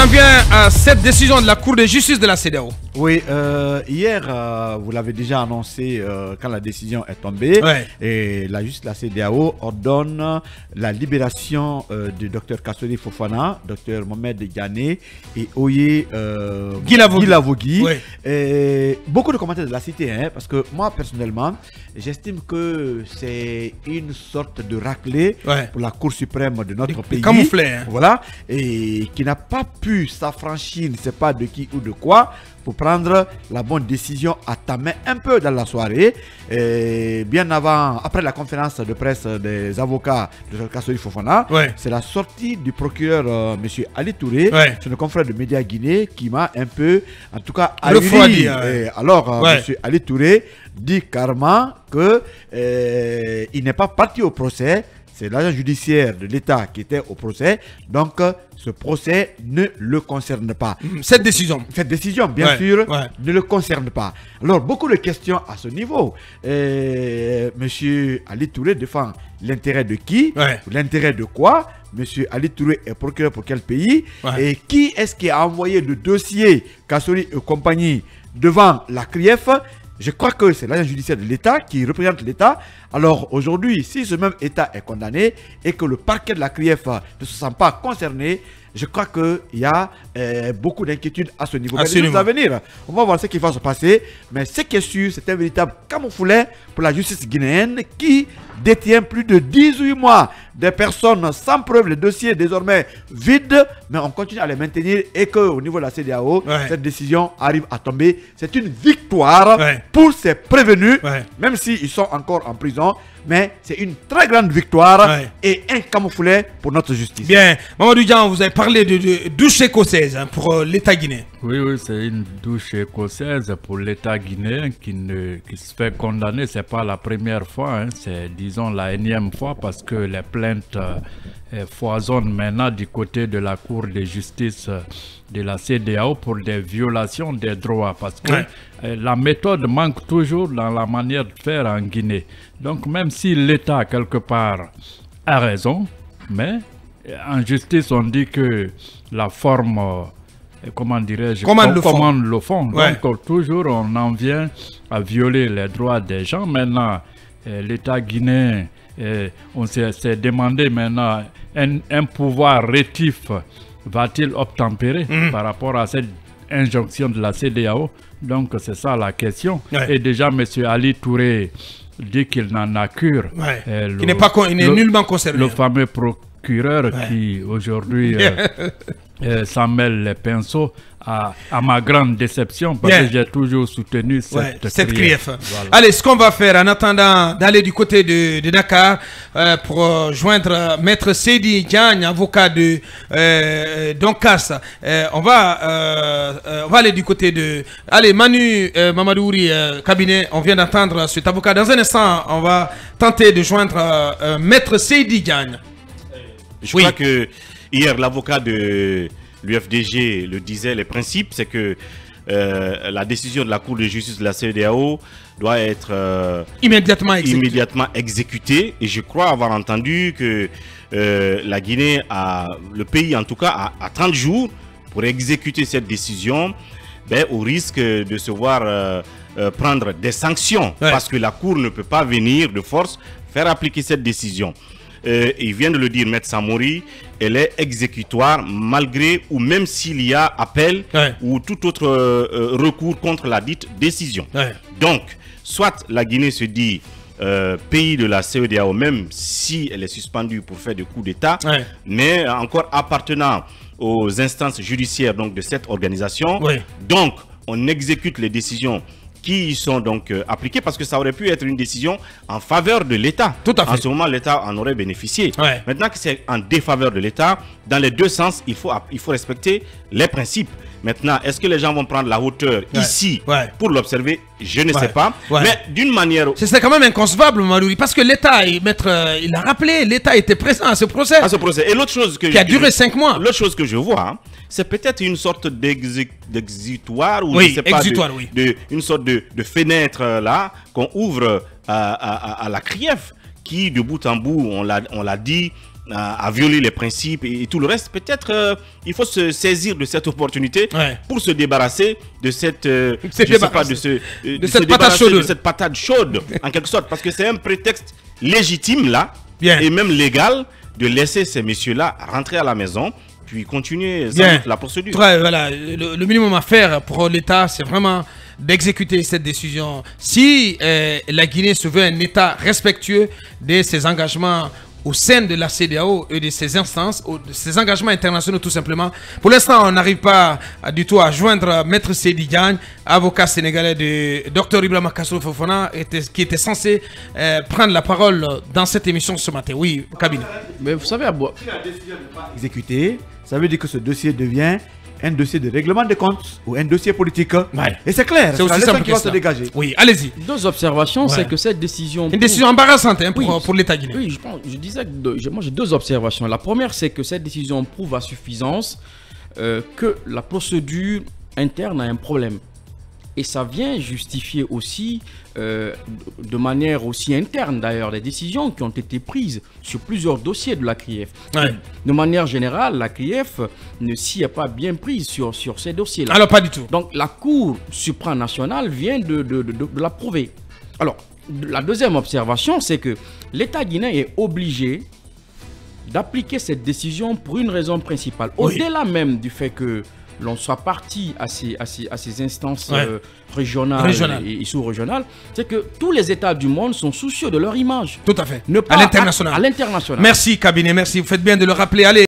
j'en viens à cette décision de la Cour de justice de la CEDEAO. Oui, hier, vous l'avez déjà annoncé quand la décision est tombée. Ouais. Et la justice de la CEDEAO ordonne la libération du docteur Kassori Fofana, docteur Mohamed Diané et Oye Guilavogui. Ouais. Beaucoup de commentaires de la cité, hein, parce que moi, personnellement, j'estime que c'est une sorte de raclée pour la Cour suprême de notre pays. Camouflé. Hein. Voilà. Et qui n'a pas pu s'affranchir, ne sait pas de qui ou de quoi, pour prendre la bonne décision à ta main un peu dans la soirée. Et bien avant, après la conférence de presse des avocats de Kassori Fofana, c'est la sortie du procureur M. Ali Touré, c'est le confrère de Média Guinée, qui m'a un peu, en tout cas, ahuri. Alors, M. Ali Touré dit carrément qu'il n'est pas parti au procès. C'est l'agent judiciaire de l'État qui était au procès. Donc, ce procès ne le concerne pas. Cette décision, bien sûr, ne le concerne pas. Alors, beaucoup de questions à ce niveau. Monsieur Ali Touré défend l'intérêt de qui? L'intérêt de quoi? Monsieur Ali Touré est procureur pour quel pays? Et qui est-ce qui a envoyé le dossier Kassori et compagnie devant la CRIEF? Je crois que c'est l'agent judiciaire de l'État qui représente l'État. Alors aujourd'hui, si ce même État est condamné et que le parquet de la CRIEF ne se sent pas concerné, je crois qu'il y a beaucoup d'inquiétudes à ce niveau. Mais à venir, on va voir ce qui va se passer. Mais ce qui est sûr, c'est un véritable camouflet pour la justice guinéenne qui détient plus de 18 mois des personnes sans preuve, le dossier est désormais vide, mais on continue à les maintenir et qu'au niveau de la CEDEAO, cette décision arrive à tomber. C'est une victoire pour ces prévenus, même s'ils sont encore en prison, mais c'est une très grande victoire et un camouflet pour notre justice. Bien, Mamadou Dian, vous avez parlé de douche écossaise pour l'État guinéen. Oui, c'est une douche écossaise pour l'État guinéen qui se fait condamner. Ce n'est pas la première fois, hein, c'est disons la énième fois parce que les plaintes foisonnent maintenant du côté de la Cour de justice de la CEDEAO pour des violations des droits parce que la méthode manque toujours dans la manière de faire en Guinée. Donc même si l'État quelque part a raison, mais en justice on dit que la forme... comment dirais-je, commande le fond. Donc toujours on en vient à violer les droits des gens. Maintenant, l'État guinéen, on s'est demandé maintenant, un pouvoir rétif va-t-il obtempérer par rapport à cette injonction de la CEDEAO? Donc c'est ça la question. Et déjà M. Ali Touré dit qu'il n'en a cure. Il n'est nullement concerné. Le fameux procureur qui aujourd'hui... s'en mêle les pinceaux à ma grande déception parce que j'ai toujours soutenu cette CRIEF. Voilà. Allez, ce qu'on va faire en attendant d'aller du côté de Dakar pour joindre Maître Seydi Diagne, avocat de Donkas, on va aller du côté de... Allez, Manu Mamadouri, cabinet, on vient d'entendre cet avocat. Dans un instant, on va tenter de joindre Maître Seydi Diagne. Je crois que hier, l'avocat de l'UFDG le disait, les principes, c'est que la décision de la Cour de justice de la CEDEAO doit être immédiatement exécutée. Et je crois avoir entendu que la Guinée, le pays en tout cas, a 30 jours pour exécuter cette décision, au risque de se voir prendre des sanctions. Parce que la Cour ne peut pas venir de force faire appliquer cette décision. Il vient de le dire, Maître Samori, elle est exécutoire malgré ou même s'il y a appel ou tout autre recours contre la dite décision. Donc, soit la Guinée se dit pays de la CEDEAO, même si elle est suspendue pour faire des coups d'État, mais encore appartenant aux instances judiciaires donc, de cette organisation. Donc, on exécute les décisions qui y sont donc appliquées parce que ça aurait pu être une décision en faveur de l'État. Tout à fait. En ce moment, l'État en aurait bénéficié. Maintenant que c'est en défaveur de l'État, dans les deux sens, il faut respecter les principes. Maintenant, est-ce que les gens vont prendre la hauteur ici pour l'observer? Je ne sais pas. Mais d'une manière... C'est quand même inconcevable, Malouri, parce que l'État, il a rappelé, l'État était présent à ce procès. Et l'autre chose que qui a duré 5 mois. L'autre chose que je vois, hein, c'est peut-être une sorte d'exutoire ou je sais pas, une sorte de fenêtre là qu'on ouvre à la CRIEF qui, de bout en bout, on l'a dit, a violé les principes et tout le reste, peut-être il faut se saisir de cette opportunité pour se débarrasser de cette, cette patate chaude, en quelque sorte, parce que c'est un prétexte légitime là, et même légal, de laisser ces messieurs-là rentrer à la maison, puis continuer la procédure. Voilà, le minimum à faire pour l'État, c'est vraiment d'exécuter cette décision. Si la Guinée se veut un État respectueux de ses engagements au sein de la CEDEAO et de ses instances, de ses engagements internationaux tout simplement. Pour l'instant, on n'arrive pas du tout à joindre Maître Seydi Diagne, avocat sénégalais de Dr Ibrahima Kassou Fofana, qui était censé prendre la parole dans cette émission ce matin. Oui, cabinet. Mais vous savez, si la décision n'est pas exécutée, ça veut dire que ce dossier devient un dossier de règlement de comptes ou un dossier politique. Et c'est clair, c'est aussi ça qui va se dégager. Oui, allez-y. Deux observations, c'est que cette décision... Une décision embarrassante pour l'État guinéen. Oui, je disais que moi j'ai deux observations. La première, c'est que cette décision prouve à suffisance que la procédure interne a un problème. Et ça vient justifier aussi, de manière aussi interne d'ailleurs, les décisions qui ont été prises sur plusieurs dossiers de la CRIEF. De manière générale, la CRIEF ne s'y est pas bien prise sur ces dossiers-là. Alors pas du tout. Donc la Cour supranationale vient de l'approuver. Alors, la deuxième observation, c'est que l'État guinéen est obligé d'appliquer cette décision pour une raison principale. Au-delà même du fait que l'on soit parti à ces instances régionales et sous-régionales, c'est que tous les États du monde sont soucieux de leur image. Tout à fait. À l'international. À l'international. Merci, cabinet, merci. Vous faites bien de le rappeler. Allez.